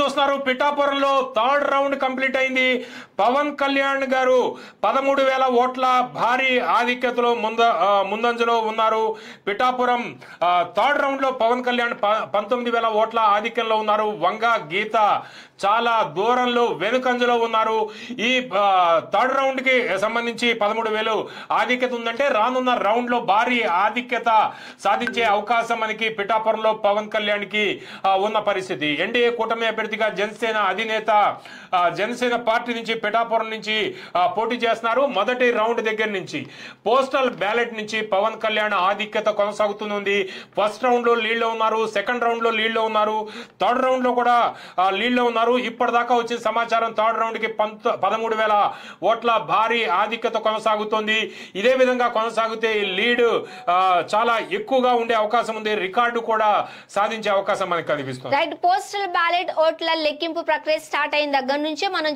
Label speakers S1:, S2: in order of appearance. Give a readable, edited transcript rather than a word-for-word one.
S1: చూస్తున్నారు పిఠాపురంలో third round complete అయింది. పవన్ కళ్యాణ్ గారు 13,000 ఓట్ల భారీ ఆధిక్యతలో ముందంజలో ఉన్నారు. పిఠాపురం థర్డ్ రౌండ్ లో పవన్ కళ్యాణ్ 19,000 ఓట్ల ఆధిక్యంలో ఉన్నారు. వంగ గీత చాలా దూరంలో వెనుకంజలో ఉన్నారు. ఈ థర్డ్ రౌండ్ కి సంబంధించి 13,000 ఆధిక్యత ఉందంటే రానున్న రౌండ్ లో భారీ ఆధిక్యత సాధించే అవకాశం మనకి పిఠాపురంలో పవన్ కళ్యాణ్ కి ఉన్న పరిస్థితి. ఎన్డీఏ కూటమి అభ్యర్థిగా జనసేన అధినేత జనసేన పార్టీ నుంచి పిఠాపురం నుంచి పోటీ చేస్తున్నారు. మొదటి రౌండ్ దగ్గర నుంచి పోస్టల్ బ్యాలెట్ నుంచి పవన్ కళ్యాణ్ ఆధిక్యత కొనసాగుతుంది. ఫస్ట్ రౌండ్ లో లీడ్ లో ఉన్నారు, సెకండ్ రౌండ్ లో లీడ్ లో ఉన్నారు, థర్డ్ రౌండ్ లో కూడా లీడ్ లో ఉన్నారు. ఇప్పటిదాకా వచ్చిన సమాచారం థర్డ్ రౌండ్ కి 13,000 ఓట్ల భారీ ఆధిక్యత కొనసాగుతోంది. ఇదే విధంగా కొనసాగితే లీడ్ చాలా ఎక్కువగా ఉండే అవకాశం ఉంది. రికార్డు కూడా సాధించే అవకాశం మనకు కనిపిస్తుంది.
S2: పోస్టల్ బ్యాలెట్ ఓట్ల లెక్కింపు ప్రక్రియ స్టార్ట్ అయిన దగ్గర నుంచి మనం